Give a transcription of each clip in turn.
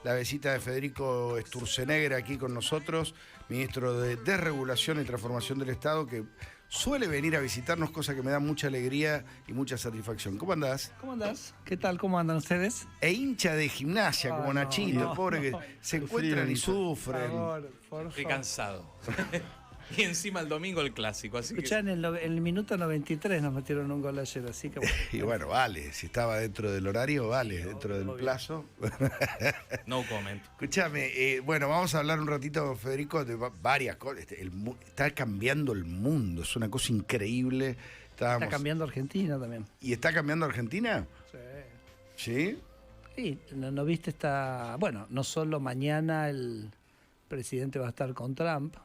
La visita de Federico Sturzenegger aquí con nosotros, ministro de Desregulación y Transformación del Estado, que suele venir a visitarnos, cosa que me da mucha alegría y mucha satisfacción. ¿Cómo andás? ¿Cómo andás? ¿Qué tal? ¿Cómo andan ustedes? E hincha de gimnasia, como Nachito, pobre que se encuentran y sufren. Por favor, por Estoy favor. cansado. Y encima el domingo el clásico, así Escuchá, que... en el minuto 93 nos metieron un gol ayer, así que bueno. Y bueno, vale, si estaba dentro del horario, vale, dentro del plazo. No comment. Escúchame, bueno, vamos a hablar un ratito, Federico, de varias cosas. Está cambiando el mundo, es una cosa increíble. Está cambiando Argentina también. ¿Y está cambiando Argentina? Sí. ¿Sí? Sí, ¿no viste bueno, no solo mañana el presidente va a estar con Trump,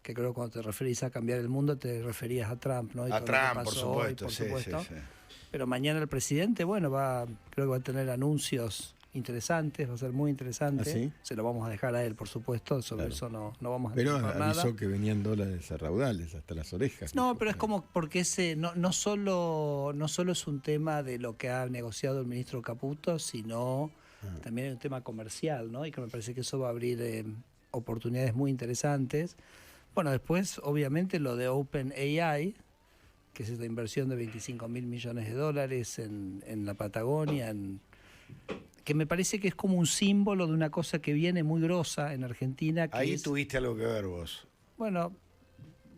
que creo que cuando te referís a cambiar el mundo te referías a Trump, ¿no? Y A todo lo que Trump, por pasó supuesto, hoy, sí. Pero mañana el presidente, bueno, creo que va a tener anuncios interesantes, va a ser muy interesante. ¿Ah, sí? Se lo vamos a dejar a él, por supuesto, sobre eso no vamos a Pero anticipar avisó nada. que venían dólares a raudales, hasta las orejas. No, pero es como porque no solo es un tema de lo que ha negociado el ministro Caputo, sino también es un tema comercial, ¿no? Y que me parece que eso va a abrir oportunidades muy interesantes. Bueno, después, obviamente, lo de OpenAI, que es esta inversión de $25.000 millones en la Patagonia, que me parece que es como un símbolo de una cosa que viene muy grosa en Argentina. Que Ahí tuviste algo que ver vos. Bueno,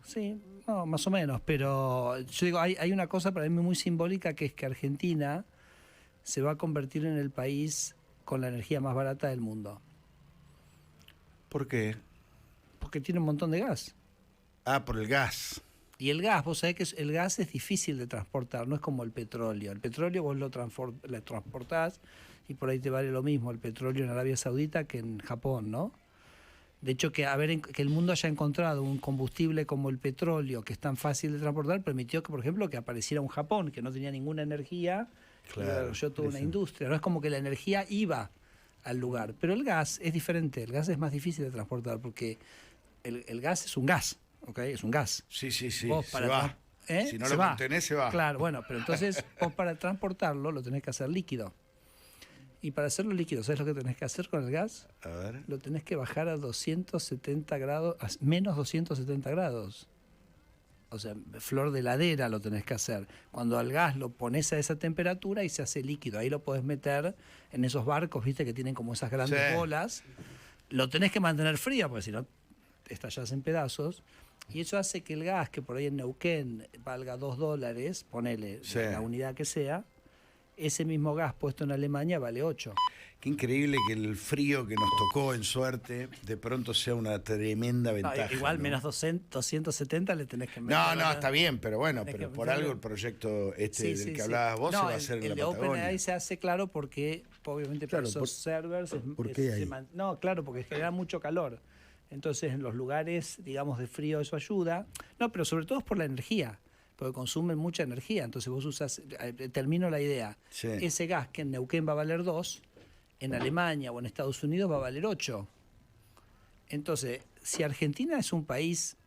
sí, no, más o menos, pero yo digo, hay una cosa para mí muy simbólica, que es que Argentina se va a convertir en el país con la energía más barata del mundo, ¿Por qué? porque tiene un montón de gas. Ah, por el gas. Y el gas, vos sabés que el gas es difícil de transportar, no es como el petróleo. El petróleo vos lo transportás y por ahí te vale lo mismo el petróleo en Arabia Saudita que en Japón, ¿no? De hecho, que el mundo haya encontrado un combustible como el petróleo, que es tan fácil de transportar, permitió que, por ejemplo, que apareciera un Japón que no tenía ninguna energía, y desarrolló toda una industria. No es como que la energía iba al lugar. Pero el gas es diferente, el gas es más difícil de transportar, porque el gas es un gas, ¿ok? Es un gas. Sí, Vos se va. Si no Se lo va. contenés, se va. Claro, bueno, pero entonces vos para transportarlo lo tenés que hacer líquido. Y para hacerlo líquido, ¿sabes lo que tenés que hacer con el gas? A ver. Lo tenés que bajar a 270 grados, a menos 270 grados. O sea, flor de heladera lo tenés que hacer. Cuando al gas lo pones a esa temperatura y se hace líquido, ahí lo podés meter en esos barcos, viste, que tienen como esas grandes Sí. bolas. Lo tenés que mantener frío, porque si no estallás en pedazos. Y eso hace que el gas, que por ahí en Neuquén valga $2, ponele Sí. la unidad que sea, ese mismo gas puesto en Alemania vale 8. Qué increíble que el frío que nos tocó en suerte de pronto sea una tremenda No, ventaja. igual ¿no? menos 270 le tenés que meter. No, está bien, pero bueno, Tenés pero que por meterle. algo el proyecto Sí, del que sí. hablabas vos No, se va a hacer en el la de Patagonia. OpenAI se hace claro porque, obviamente, para Claro, esos servers... ¿por qué ahí? No, claro, porque genera mucho calor. Entonces, en los lugares, digamos, de frío eso ayuda. No, pero sobre todo es por la energía, porque consumen mucha energía. Entonces vos usas... termino la idea. Sí. Ese gas que en Neuquén va a valer 2, en Alemania o en Estados Unidos va a valer 8. Entonces, si Argentina es un país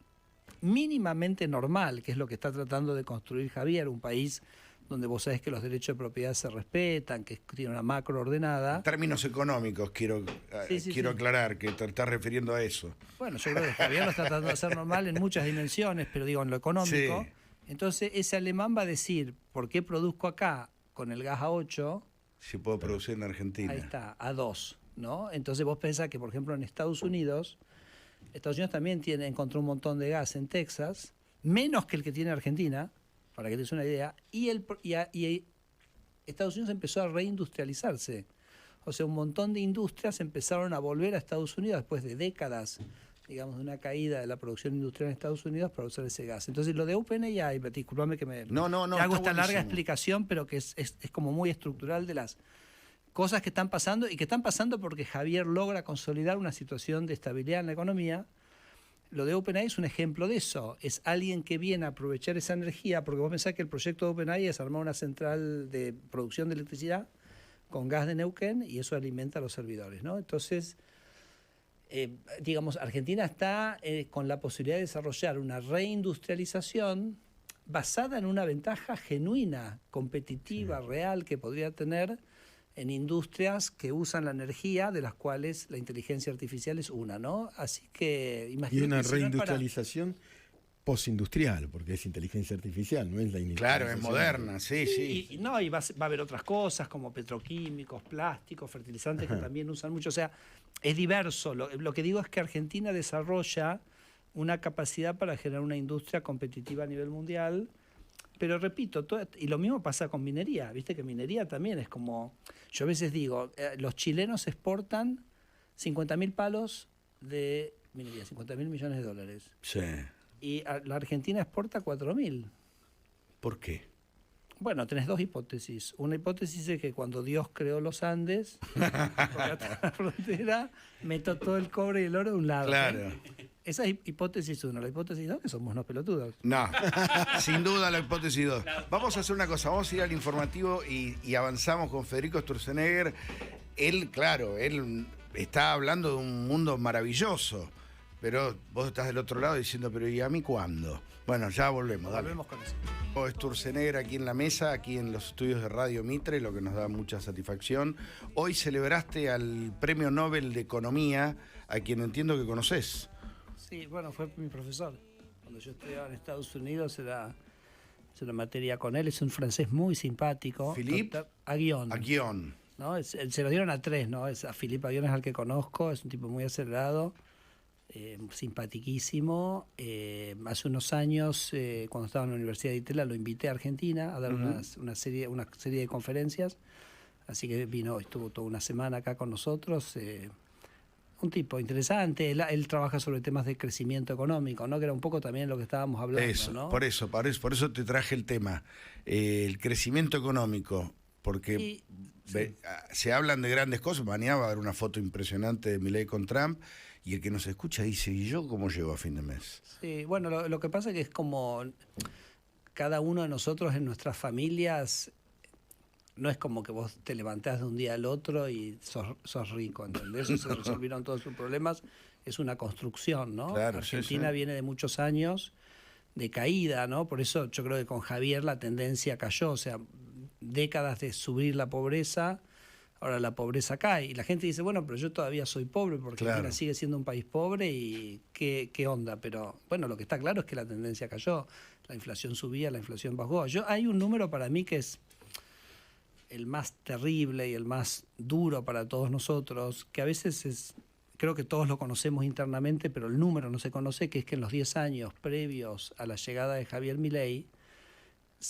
mínimamente normal, que es lo que está tratando de construir Javier, un país donde vos sabés que los derechos de propiedad se respetan, que tiene una macro ordenada. En términos económicos, quiero Sí. aclarar que te estás refiriendo a eso. Bueno, yo creo que Javier lo está tratando de hacer normal en muchas dimensiones, pero digo, en lo económico. Sí. Entonces, ese alemán va a decir, ¿por qué produzco acá con el gas a 8? Si puedo producir en Argentina. Ahí está, a 2, ¿no? Entonces vos pensás que, por ejemplo, en Estados Unidos también encontró un montón de gas en Texas, menos que el que tiene Argentina, para que te des una idea, y Estados Unidos empezó a reindustrializarse. O sea, un montón de industrias empezaron a volver a Estados Unidos después de décadas, digamos, de una caída de la producción industrial en Estados Unidos para usar ese gas. Entonces, lo de OpenAI, disculpame que me No, te hago está esta larga buenísimo. explicación, pero que es como muy estructural de las cosas que están pasando, y que están pasando porque Javier logra consolidar una situación de estabilidad en la economía. Lo de OpenAI es un ejemplo de eso. Es alguien que viene a aprovechar esa energía, porque vos pensás que el proyecto de OpenAI es armar una central de producción de electricidad con gas de Neuquén, y eso alimenta a los servidores, ¿no? Entonces, digamos, Argentina está con la posibilidad de desarrollar una reindustrialización basada en una ventaja genuina, competitiva, real, que podría tener en industrias que usan la energía, de las cuales la inteligencia artificial es una, ¿no? Así que Y imagínate. una si no es para- reindustrialización postindustrial, porque es inteligencia artificial, no es la Claro, es industrialización. moderna, sí, sí. Y va a haber otras cosas como petroquímicos, plásticos, fertilizantes que también usan mucho. O sea, es diverso. Lo que digo es que Argentina desarrolla una capacidad para generar una industria competitiva a nivel mundial. Pero repito, y lo mismo pasa con minería. Viste que minería también es como... Yo a veces digo, los chilenos exportan 50.000 palos de minería, 50.000 millones de dólares. Sí. Y la Argentina exporta 4.000. ¿Por qué? Bueno, tenés dos hipótesis. Una hipótesis es que cuando Dios creó los Andes, por hasta la frontera, meto todo el cobre y el oro de un lado. Claro. Esa es hipótesis 1. La hipótesis 2 que somos unos pelotudos. No, sin duda la hipótesis 2. Vamos a hacer una cosa, vamos a ir al informativo y avanzamos con Federico Sturzenegger. Él, claro, él está hablando de un mundo maravilloso, pero vos estás del otro lado diciendo, pero ¿y a mí cuándo? Bueno, ya volvemos, dale. Volvemos con eso. Sturzenegger aquí en la mesa, aquí en los estudios de Radio Mitre, lo que nos da mucha satisfacción. Hoy celebraste al Premio Nobel de Economía, a quien entiendo que conoces. Sí, bueno, fue mi profesor. Cuando yo estudiaba en Estados Unidos era una materia con él. Es un francés muy simpático. Philippe Aguillon. Aguillon. ¿No? Se lo dieron a 3, ¿no? A Philippe Aguillon es al que conozco, es un tipo muy acelerado, simpatiquísimo. Hace unos años, cuando estaba en la Universidad de Itela, lo invité a Argentina a dar una serie de conferencias. Así que estuvo toda una semana acá con nosotros. Un tipo interesante. Él trabaja sobre temas de crecimiento económico, ¿no? Que era un poco también lo que estábamos hablando, Eso, ¿no? por eso te traje el tema. El crecimiento económico, porque se hablan de grandes cosas. Mañana va a haber una foto impresionante de Milei con Trump, y el que nos escucha dice, ¿y yo cómo llego a fin de mes? Sí, bueno, lo que pasa es que es como cada uno de nosotros en nuestras familias, no es como que vos te levantás de un día al otro y sos rico, ¿entendés? O se resolvieron todos sus problemas. Es una construcción, ¿no? Claro, Argentina sí. viene de muchos años de caída, ¿no? Por eso yo creo que con Javier la tendencia cayó, o sea, décadas de subir la pobreza, ahora la pobreza cae. Y la gente dice, bueno, pero yo todavía soy pobre porque Argentina Claro. sigue siendo un país pobre y ¿qué onda? Pero bueno, lo que está claro es que la tendencia cayó. La inflación subía, la inflación bajó. Hay un número para mí que es el más terrible y el más duro para todos nosotros, que a veces creo que todos lo conocemos internamente, pero el número no se conoce, que es que en los 10 años previos a la llegada de Javier Milei,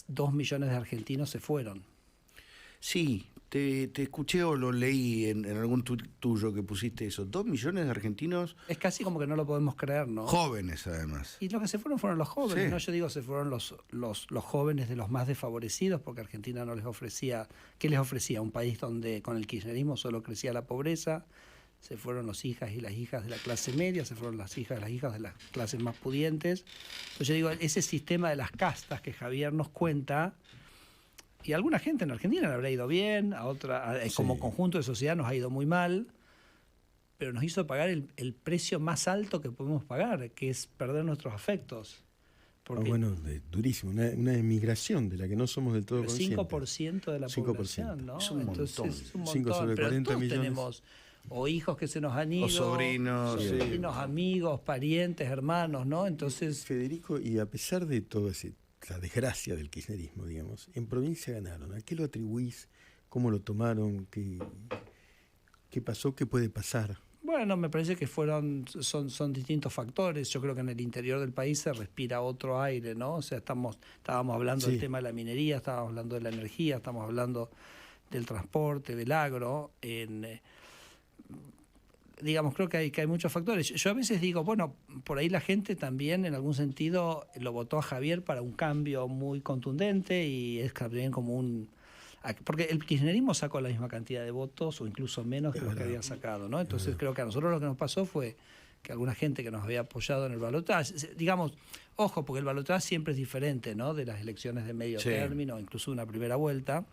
2 millones de argentinos se fueron. Sí, te escuché o lo leí en algún tuit tuyo que pusiste eso. 2 millones de argentinos Es casi como que no lo podemos creer, ¿no? jóvenes, además. Y los que se fueron los jóvenes, Sí. ¿no? Yo digo, se fueron los jóvenes de los más desfavorecidos, porque Argentina no les ofrecía... ¿Qué les ofrecía? Un país donde con el kirchnerismo solo crecía la pobreza. Se fueron los hijas y las hijas de la clase media, se fueron las hijas de las clases más pudientes. Entonces yo digo, ese sistema de las castas que Javier nos cuenta, y a alguna gente en Argentina le habrá ido bien, a otra, como conjunto de sociedad nos ha ido muy mal, pero nos hizo pagar el precio más alto que podemos pagar, que es perder nuestros afectos. Porque bueno, durísimo, una emigración de la que no somos del todo el conscientes. 5% de la 5%. población, ¿no? Es un montón. Entonces, es un 5 montón. sobre Pero 40 todos millones. tenemos o hijos que se nos han ido, O sobrinos, sí. amigos, parientes, hermanos, ¿no? Entonces, Federico, y a pesar de toda esa desgracia del kirchnerismo, digamos, en provincia ganaron. ¿A qué lo atribuís? ¿Cómo lo tomaron? ¿Qué pasó? ¿Qué puede pasar? bueno, me parece que son distintos factores. Yo creo que en el interior del país se respira otro aire, ¿no? O sea, estábamos hablando del tema de la minería, estábamos hablando de la energía, estamos hablando del transporte, del agro. Digamos, creo que hay muchos factores. Yo a veces digo, bueno, por ahí la gente también en algún sentido lo votó a Javier para un cambio muy contundente y es también como porque el kirchnerismo sacó la misma cantidad de votos o incluso menos que los que había sacado, ¿no? Entonces creo que a nosotros lo que nos pasó fue que alguna gente que nos había apoyado en el balotaje, digamos, ojo, porque el balotaje siempre es diferente, ¿no? De las elecciones de medio término, incluso una primera vuelta.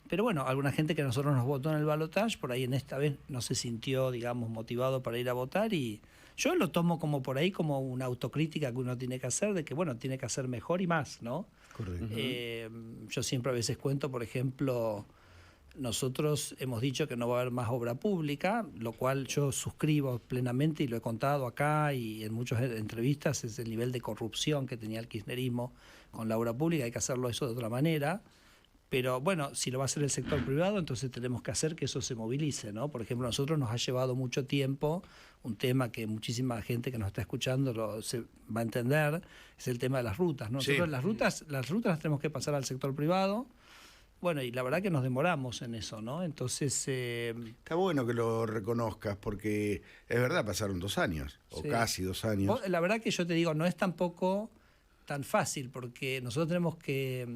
Pero bueno, alguna gente que a nosotros nos votó en el balotaje, por ahí en esta vez no se sintió, digamos, motivado para ir a votar y yo lo tomo como por ahí como una autocrítica que uno tiene que hacer de que, bueno, tiene que hacer mejor y más, ¿no? Correcto. Yo siempre a veces cuento, por ejemplo, nosotros hemos dicho que no va a haber más obra pública, lo cual yo suscribo plenamente y lo he contado acá y en muchas entrevistas, es el nivel de corrupción que tenía el kirchnerismo con la obra pública, hay que hacerlo eso de otra manera. Pero bueno, si lo va a hacer el sector privado, entonces tenemos que hacer que eso se movilice, ¿no? Por ejemplo, a nosotros nos ha llevado mucho tiempo, un tema que muchísima gente que nos está escuchando se va a entender, es el tema de las rutas, ¿no? Nosotros las rutas las tenemos que pasar al sector privado. Bueno, y la verdad que nos demoramos en eso, ¿no? Entonces... Está bueno que lo reconozcas, porque es verdad, pasaron 2 años, o casi 2 años. La verdad que yo te digo, no es tampoco tan fácil, porque nosotros tenemos que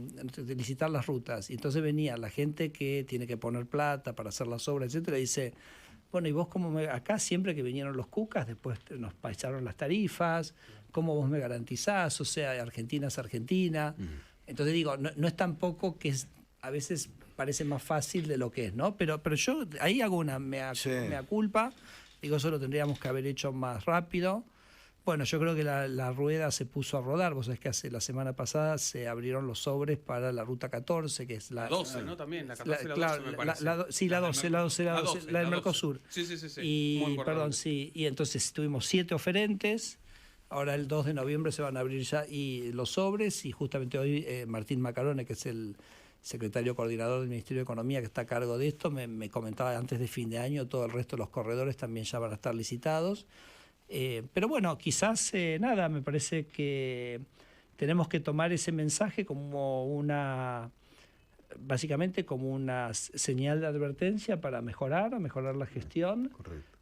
licitar las rutas, y entonces venía la gente que tiene que poner plata para hacer las obras, etcétera, y dice, bueno, y vos acá siempre que vinieron los cucas, después nos pasaron las tarifas, ¿cómo vos me garantizás? O sea, Argentina es Argentina. Entonces digo, no es tampoco que a veces parece más fácil de lo que es, ¿no? Pero yo ahí hago una mea culpa, digo, eso lo tendríamos que haber hecho más rápido. Bueno, yo creo que la rueda se puso a rodar. Vos sabés que la semana pasada se abrieron los sobres para la ruta 14, que es la 12, ¿no? También, la 14 y la 12 me parece. La 12, la del Mercosur. Sí. Y, perdón, sí. Y entonces tuvimos 7 oferentes. Ahora el 2 de noviembre se van a abrir ya los sobres, y justamente hoy Martín Macarone, que es el secretario coordinador del Ministerio de Economía que está a cargo de esto, me comentaba antes de fin de año, todo el resto de los corredores también ya van a estar licitados. Pero bueno, quizás nada, me parece que tenemos que tomar ese mensaje como básicamente como una señal de advertencia para mejorar la gestión. Correcto.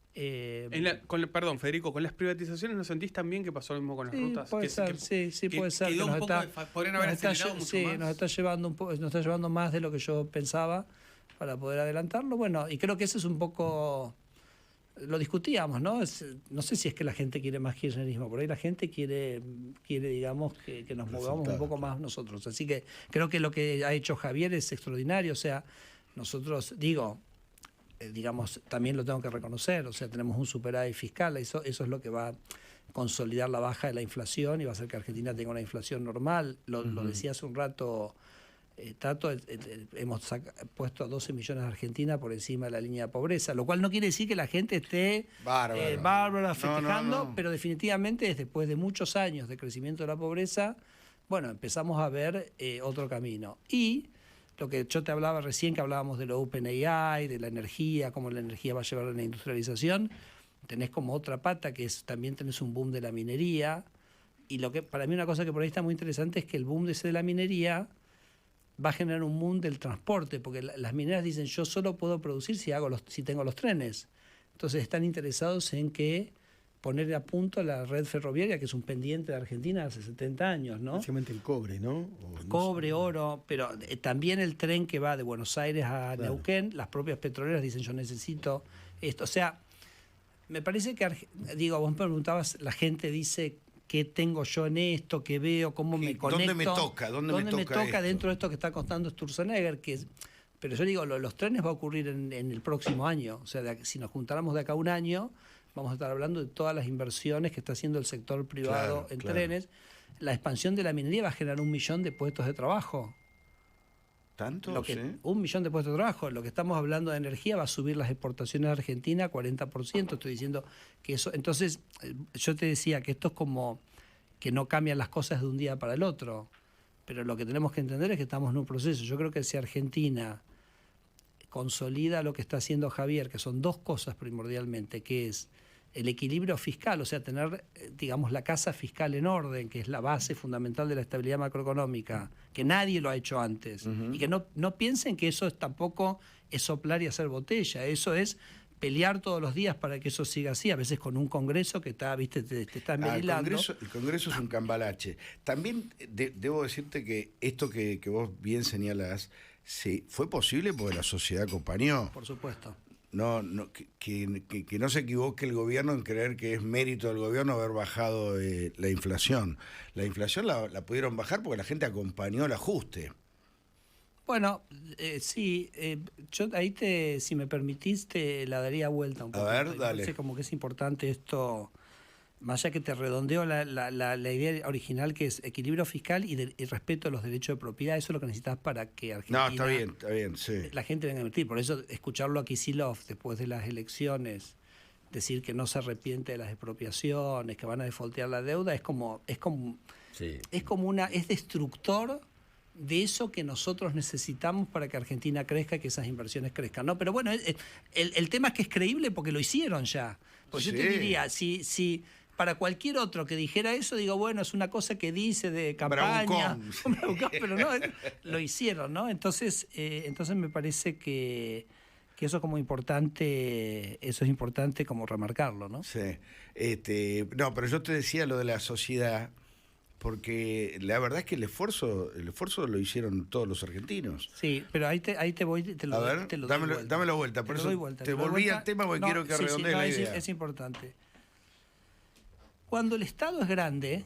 Perdón, Federico, con las privatizaciones, ¿no sentís también que pasó lo mismo con las rutas? Puede ser, sí, puede ser. Quedó un poco podrían haber acelerado mucho más. Nos está llevando más de lo que yo pensaba para poder adelantarlo. Bueno, y creo que eso es un poco... Lo discutíamos, ¿no? No sé si es que la gente quiere más kirchnerismo, por ahí la gente quiere digamos, que nos movamos un poco más nosotros. Así que creo que lo que ha hecho Javier es extraordinario. O sea, nosotros, digamos, también lo tengo que reconocer, o sea, tenemos un superávit fiscal, eso es lo que va a consolidar la baja de la inflación y va a hacer que Argentina tenga una inflación normal. Lo decía hace un rato Tato, hemos puesto a 12 millones de Argentina por encima de la línea de pobreza, lo cual no quiere decir que la gente esté bárbara festejando, no. Pero definitivamente después de muchos años de crecimiento de la pobreza, bueno, empezamos a ver otro camino. Y lo que yo te hablaba recién, que hablábamos de lo OpenAI, de la energía, cómo la energía va a llevar a la industrialización, tenés como otra pata que también tenés un boom de la minería, y lo que para mí una cosa que por ahí está muy interesante es que el boom de la minería va a generar un boom del transporte, porque las mineras dicen, yo solo puedo producir si tengo los trenes. Entonces están interesados en poner a punto la red ferroviaria, que es un pendiente de Argentina hace 70 años, ¿no? Básicamente el cobre, ¿no? Cobre, oro, pero también el tren que va de Buenos Aires a Neuquén, las propias petroleras dicen, yo necesito esto. O sea, me parece que, vos me preguntabas, la gente dice, ¿qué tengo yo en esto? ¿Qué veo? ¿Cómo me conecto? ¿Dónde me toca? ¿Dónde me toca esto? Dentro de esto que está contando Sturzenegger? Pero yo digo, los trenes va a ocurrir en el próximo año. O sea, si nos juntáramos de acá a un año, vamos a estar hablando de todas las inversiones que está haciendo el sector privado en trenes. La expansión de la minería va a generar 1 millón de puestos de trabajo. ¿Tanto? 1 millón de puestos de trabajo. Lo que estamos hablando de energía va a subir las exportaciones de Argentina a 40%. Estoy diciendo que eso... Entonces, yo te decía que esto es como que no cambian las cosas de un día para el otro. Pero lo que tenemos que entender es que estamos en un proceso. Yo creo que si Argentina consolida lo que está haciendo Javier, que son 2 cosas primordialmente, que es el equilibrio fiscal, o sea, tener, digamos, la casa fiscal en orden, que es la base fundamental de la estabilidad macroeconómica, que nadie lo ha hecho antes. Y que no piensen que eso tampoco es soplar y hacer botella, eso es pelear todos los días para que eso siga así, a veces con un Congreso que está, viste, te está envenenando. El Congreso es un cambalache. También debo decirte que esto que vos bien señalás, fue posible porque la sociedad acompañó. Por supuesto. Que no se equivoque el gobierno en creer que es mérito del gobierno haber bajado la inflación. La inflación la pudieron bajar porque la gente acompañó el ajuste. Bueno, sí, yo ahí si me permitís, te la daría vuelta un poco. A ver, dale. Parece como que es importante esto Más allá que te redondeo la idea original, que es equilibrio fiscal y respeto a los derechos de propiedad. Eso es lo que necesitas para que Argentina... No, está bien, sí. La gente venga a invertir. Por eso escucharlo a Kicillof después de las elecciones, decir que no se arrepiente de las expropiaciones, que van a defaultear la deuda, es destructor de eso que nosotros necesitamos para que Argentina crezca y que esas inversiones crezcan, ¿no? Pero bueno, el tema es que es creíble porque lo hicieron ya. Pues yo te diría, si para cualquier otro que dijera eso, digo, bueno, es una cosa que dice de campaña, pero no, lo hicieron, ¿no? Entonces me parece que eso es como importante, eso es importante como remarcarlo, ¿no? Sí. No, pero yo te decía lo de la sociedad, porque la verdad es que el esfuerzo lo hicieron todos los argentinos. Sí, pero ahí te voy, te lo A ver, doy vuelta. dámelo vuelta, por eso te volví al tema porque quiero que redondees la idea. Es importante. Cuando el Estado es grande,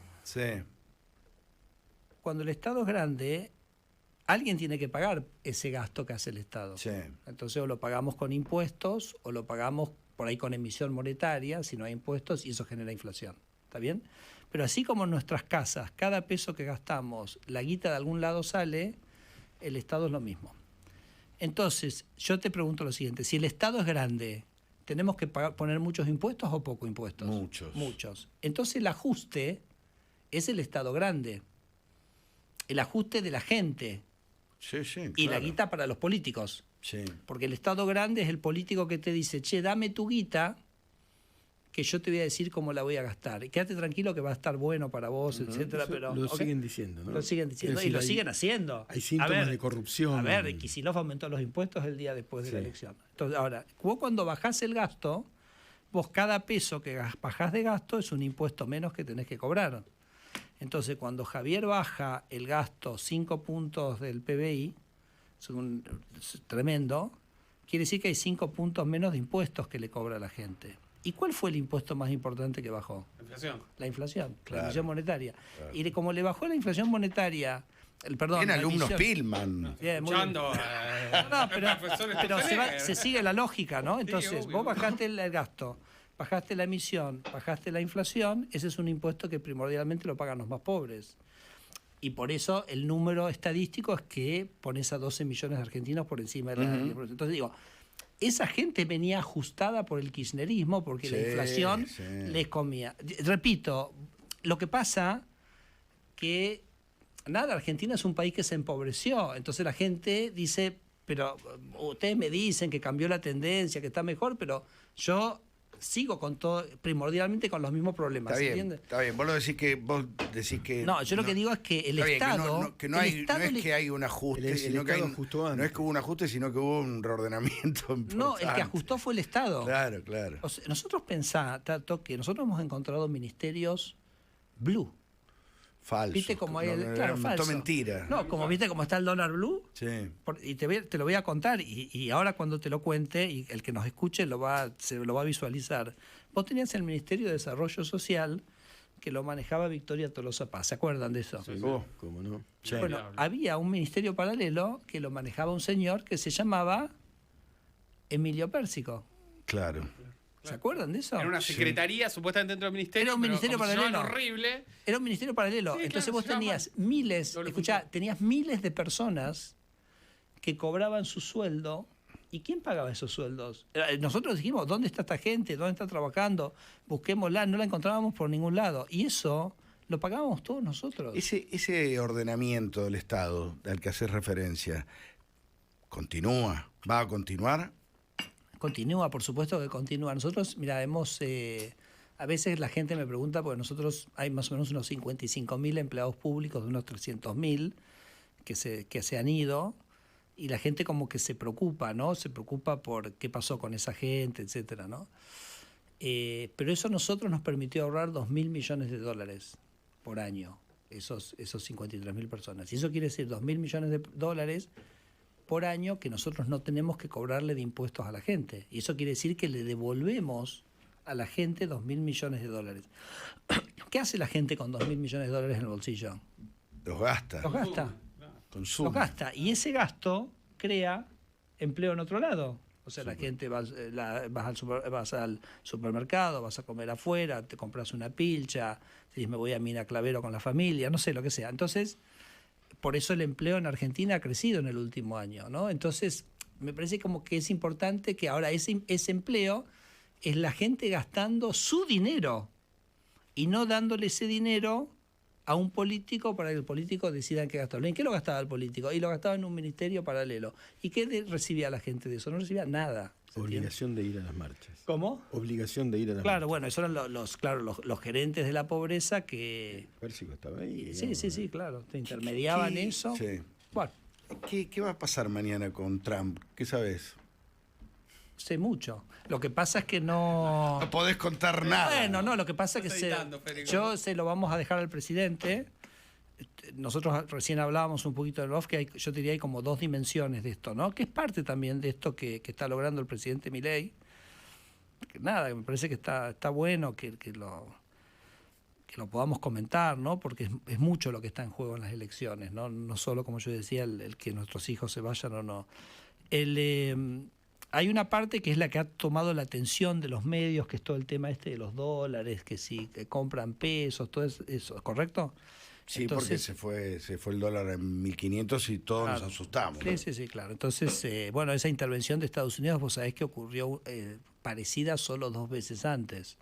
alguien tiene que pagar ese gasto que hace el Estado. Sí. Entonces o lo pagamos con impuestos o lo pagamos por ahí con emisión monetaria, si no hay impuestos, y eso genera inflación. ¿Está bien? Pero así como en nuestras casas, cada peso que gastamos, la guita de algún lado sale, el Estado es lo mismo. Entonces, yo te pregunto lo siguiente, si el Estado es grande, ¿tenemos que poner muchos impuestos o pocos impuestos? Muchos. Entonces el ajuste es el Estado grande. El ajuste de la gente. Sí, claro. Y la guita para los políticos. Sí. Porque el Estado grande es el político que te dice, che, dame tu guita, que yo te voy a decir cómo la voy a gastar. Y quédate tranquilo que va a estar bueno para vos, etcétera. Pero lo siguen diciendo, ¿no? Lo siguen diciendo y lo siguen haciendo. Hay síntomas de corrupción. A ver, Kicillof aumentó los impuestos el día después de la elección. Entonces, ahora, vos cuando bajás el gasto, vos cada peso que bajás de gasto es un impuesto menos que tenés que cobrar. Entonces, cuando Javier baja el gasto 5 puntos del PBI, es tremendo, quiere decir que hay 5 puntos menos de impuestos que le cobra a la gente. ¿Y cuál fue el impuesto más importante que bajó? La inflación, la inflación monetaria. Claro. Y como le bajó la inflación monetaria, Bien, alumnos Pilman. Escuchando pero se sigue la lógica, ¿no? Entonces, vos bajaste el gasto, bajaste la emisión, bajaste la inflación, ese es un impuesto que primordialmente lo pagan los más pobres. Y por eso el número estadístico es que pones a 12 millones de argentinos por encima de la... Entonces digo, esa gente venía ajustada por el kirchnerismo porque la inflación les comía. Repito, lo que pasa que, Argentina es un país que se empobreció. Entonces la gente dice, pero ustedes me dicen que cambió la tendencia, que está mejor, pero yo sigo con todo, primordialmente con los mismos problemas. Está bien. Vos decís que... No, yo lo que digo es que el Estado... no es que hay un ajuste, sino que no es que hubo un ajuste, sino que hubo un reordenamiento importante. No, el que ajustó fue el Estado. Claro. O sea, nosotros pensamos, Tato, que nosotros hemos encontrado ministerios blue. Falso. ¿Viste cómo hay falso? Mentira. No, como viste cómo está el dólar blue. Sí. Y te lo voy a contar y ahora cuando te lo cuente y el que nos escuche se lo va a visualizar. Vos tenías el Ministerio de Desarrollo Social que lo manejaba Victoria Tolosa Paz. ¿Se acuerdan de eso? Sí. ¿Cómo no? Sí. Bueno, había un ministerio paralelo que lo manejaba un señor que se llamaba Emilio Pérsico. Claro. ¿Se acuerdan de eso? Era una secretaría supuestamente dentro del ministerio. Era un ministerio paralelo. Horrible. Era un ministerio paralelo. Sí, entonces claro, vos tenías tenías miles de personas que cobraban su sueldo. ¿Y quién pagaba esos sueldos? Nosotros dijimos, ¿dónde está esta gente? ¿Dónde está trabajando? Busquémosla. No la encontrábamos por ningún lado. Y eso lo pagábamos todos nosotros. Ese ordenamiento del Estado al que haces referencia, ¿continúa? ¿Va a continuar? Continúa, por supuesto que continúa. Nosotros, mira, a veces la gente me pregunta, porque nosotros hay más o menos unos 55.000 empleados públicos de unos 300.000 que se han ido, y la gente como que se preocupa, ¿no? Se preocupa por qué pasó con esa gente, etcétera, ¿no? Pero eso a nosotros nos permitió ahorrar $2.000 millones por año, esos 53.000 personas. Y eso quiere decir $2.000 millones por año que nosotros no tenemos que cobrarle de impuestos a la gente. Y eso quiere decir que le devolvemos a la gente $2.000 millones. ¿Qué hace la gente con $2.000 millones en el bolsillo? Los gasta. Consume. Los gasta. Y ese gasto crea empleo en otro lado. O sea, la gente vas al supermercado, vas a comer afuera, te compras una pilcha, te dices me voy a Mina Clavero con la familia, no sé, lo que sea. Entonces, por eso el empleo en Argentina ha crecido en el último año, ¿no? Entonces, me parece como que es importante que ahora ese empleo es la gente gastando su dinero y no dándole ese dinero a un político para que el político decida en qué gastarlo. ¿En qué lo gastaba el político? Y lo gastaba en un ministerio paralelo. ¿Y qué recibía la gente de eso? No recibía nada. Obligación de ir a las marchas. ¿Cómo? Obligación de ir a las Claro, marchas. bueno, esos eran los gerentes de la pobreza que... Pérsico estaba ahí. Sí, claro. Te intermediaban eso. Sí. Bueno, ¿Qué va a pasar mañana con Trump? ¿Qué sabes? sé mucho. Lo que pasa es que no... No podés contar nada. Bueno, no, lo que pasa es que Estás editando, Federico. yo se lo vamos a dejar al presidente. Nosotros recién hablábamos un poquito del off, que yo diría hay como dos dimensiones de esto, ¿no? Que es parte también de esto que está logrando el presidente Milei. Que nada, que me parece que está bueno que lo podamos comentar, ¿no? Porque es mucho lo que está en juego en las elecciones, ¿no? No solo, como yo decía, el que nuestros hijos se vayan o no. Hay una parte que es la que ha tomado la atención de los medios, que es todo el tema de los dólares, que si que compran pesos, todo eso, ¿correcto? Sí, Entonces, porque se fue el dólar en 1.500 y todos claro. nos asustamos. ¿no? Sí, claro. Entonces, bueno, esa intervención de Estados Unidos, vos sabés que ocurrió parecida solo 2 veces antes.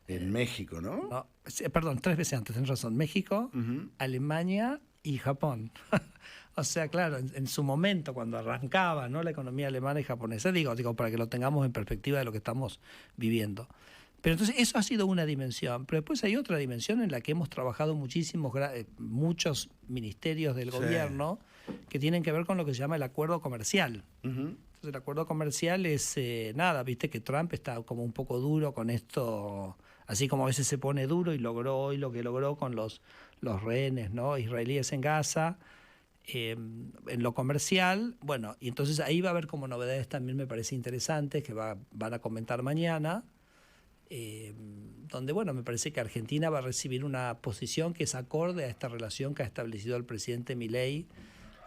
En México, ¿no? No, perdón, 3 veces antes, tenés razón. México, Ujú. Alemania y Japón. O sea, claro, en su momento, cuando arrancaba, ¿no?, la economía alemana y japonesa, digo, para que lo tengamos en perspectiva de lo que estamos viviendo. Pero entonces eso ha sido una dimensión. Pero después hay otra dimensión en la que hemos trabajado muchos ministerios del Sí. gobierno que tienen que ver con lo que se llama el acuerdo comercial. Ujú. Entonces, el acuerdo comercial es nada, viste que Trump está como un poco duro con esto, así como a veces se pone duro y logró hoy lo que logró con los rehenes, ¿no?, israelíes en Gaza. En lo comercial, bueno, y entonces ahí va a haber como novedades también, me parece interesantes, que van a comentar mañana, donde, bueno, me parece que Argentina va a recibir una posición que es acorde a esta relación que ha establecido el presidente Milei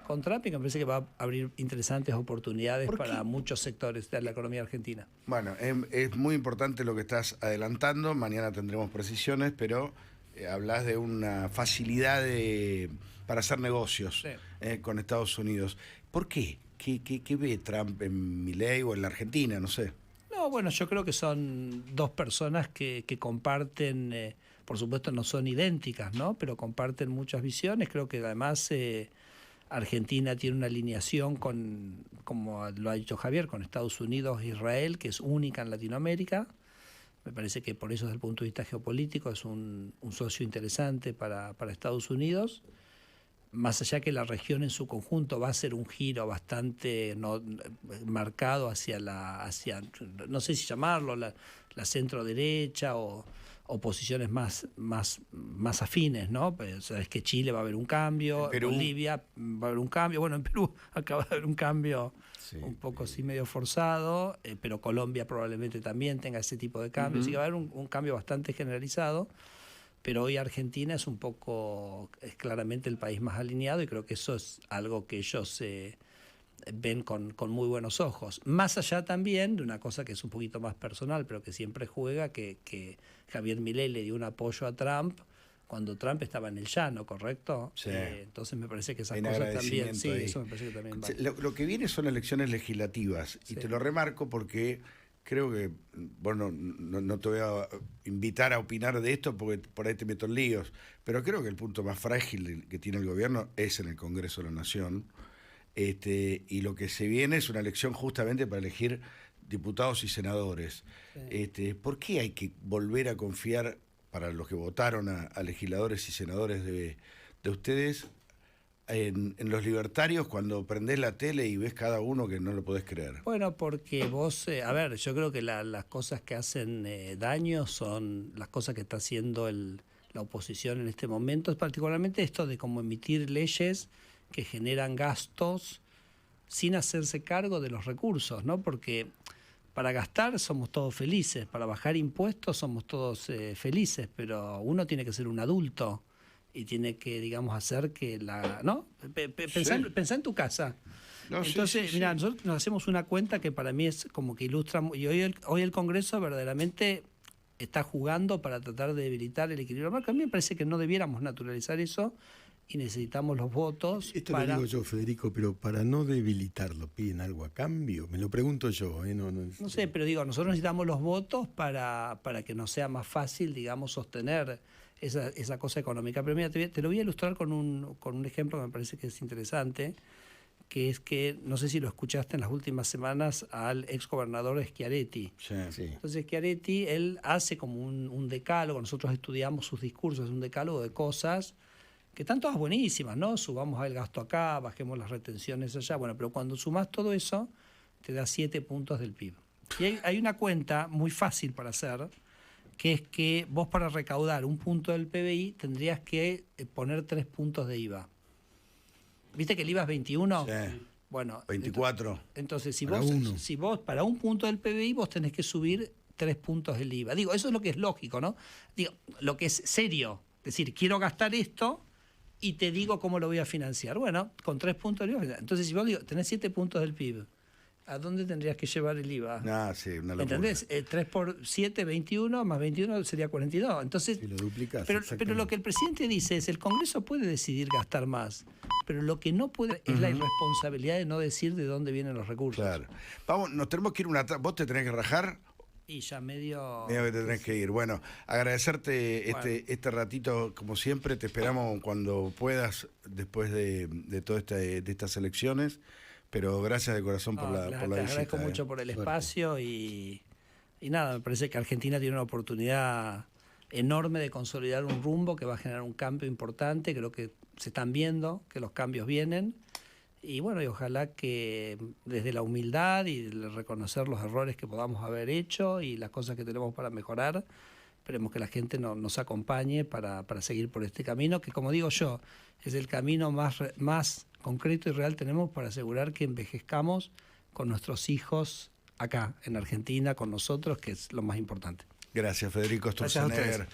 con Trump, y que me parece que va a abrir interesantes oportunidades para muchos sectores de la economía argentina. Bueno, es muy importante lo que estás adelantando. Mañana tendremos precisiones, pero hablas de una facilidad para hacer negocios Sí. con Estados Unidos. ¿Por qué? ¿Qué ve Trump en Milei o en la Argentina? No sé. No, bueno, yo creo que son dos personas que comparten, por supuesto no son idénticas, ¿no?, pero comparten muchas visiones. Creo que además Argentina tiene una alineación como lo ha dicho Javier, con Estados Unidos e Israel, que es única en Latinoamérica. Me parece que por eso, desde el punto de vista geopolítico, es un socio interesante para Estados Unidos. Más allá que la región en su conjunto va a ser un giro bastante marcado hacia no sé si llamarlo, la centro derecha o posiciones más afines, ¿no? Pues, sabes que Chile va a haber un cambio, En Perú. Bolivia va a haber un cambio, bueno, en Perú acaba de haber un cambio un poco así medio forzado, pero Colombia probablemente también tenga ese tipo de cambios, así que va a haber un cambio bastante generalizado. Pero hoy Argentina es claramente el país más alineado, y creo que eso es algo que ellos ven con muy buenos ojos. Más allá también de una cosa que es un poquito más personal, pero que siempre juega, que Javier Milei le dio un apoyo a Trump cuando Trump estaba en el llano, ¿correcto? Sí. Entonces me parece que esas En cosas también, agradecimiento sí, ahí. eso me parece que también vale. Lo que viene son elecciones legislativas, y Sí. te lo remarco porque creo que, bueno, no te voy a invitar a opinar de esto porque por ahí te meto en líos, pero creo que el punto más frágil que tiene el gobierno es en el Congreso de la Nación, y lo que se viene es una elección justamente para elegir diputados y senadores. Sí. ¿Por qué hay que volver a confiar, para los que votaron a legisladores y senadores de ustedes, en los libertarios, cuando prendés la tele y ves cada uno que no lo podés creer? Bueno, porque vos, a ver, yo creo que las cosas que hacen daño son las cosas que está haciendo la oposición en este momento, particularmente esto de cómo emitir leyes que generan gastos sin hacerse cargo de los recursos, ¿no? Porque para gastar somos todos felices, para bajar impuestos somos todos felices, pero uno tiene que ser un adulto y tiene que, digamos, hacer que ¿no? Pensá en tu casa. No, sí, Entonces, sí, mira, sí. nosotros nos hacemos una cuenta que para mí es como que ilustra, y hoy el Congreso verdaderamente está jugando para tratar de debilitar el equilibrio marco. A mí me parece que no debiéramos naturalizar eso y necesitamos los votos Esto para... lo digo yo, Federico, pero para no debilitarlo, ¿piden algo a cambio? Me lo pregunto yo, ¿eh? No sé, pero digo, nosotros necesitamos los votos para que nos sea más fácil, digamos, sostener esa cosa económica. Pero mira, te lo voy a ilustrar con un ejemplo que me parece que es interesante, que es que, no sé si lo escuchaste en las últimas semanas, al exgobernador Schiaretti. Sí. Sí. Entonces Schiaretti, él hace como un decálogo, nosotros estudiamos sus discursos, es un decálogo de cosas que están todas buenísimas, ¿no? Subamos el gasto acá, bajemos las retenciones allá, bueno, pero cuando sumás todo eso, te da 7 puntos del PIB. Y hay una cuenta muy fácil para hacer, que es que vos para recaudar un punto del PBI tendrías que poner 3 puntos de IVA. ¿Viste que el IVA es 21? Sí. Bueno, 24. entonces Para uno. si vos para un punto del PBI vos tenés que subir 3 puntos del IVA. Digo, eso es lo que es lógico, ¿no? Digo, lo que es serio. Es decir, quiero gastar esto y te digo cómo lo voy a financiar. Bueno, con 3 puntos del IVA. Entonces, si vos tenés 7 puntos del PIB, ¿a dónde tendrías que llevar el IVA? Ah, sí, una locura. ¿Entendés? 3 por 7, 21, más 21 sería 42. Entonces, Si lo duplicás, pero exactamente. lo que el presidente dice es, el Congreso puede decidir gastar más, pero lo que no puede es la irresponsabilidad de no decir de dónde vienen los recursos. Claro. Vamos, nos tenemos que ir vos te tenés que rajar. Y ya medio... Mira que te tenés que ir. Bueno, agradecerte Bueno. este ratito, como siempre. Te esperamos cuando puedas, después de todas de estas elecciones. Pero gracias de corazón por la te visita. agradezco mucho por el espacio y nada, me parece que Argentina tiene una oportunidad enorme de consolidar un rumbo que va a generar un cambio importante. Creo que se están viendo, que los cambios vienen. Y bueno, y ojalá que desde la humildad y el reconocer los errores que podamos haber hecho y las cosas que tenemos para mejorar, esperemos que la gente nos acompañe para seguir por este camino, que como digo yo, es el camino más concreto y real tenemos para asegurar que envejezcamos con nuestros hijos acá, en Argentina, con nosotros, que es lo más importante. Gracias, Federico Gracias a ustedes. Sturzenegger.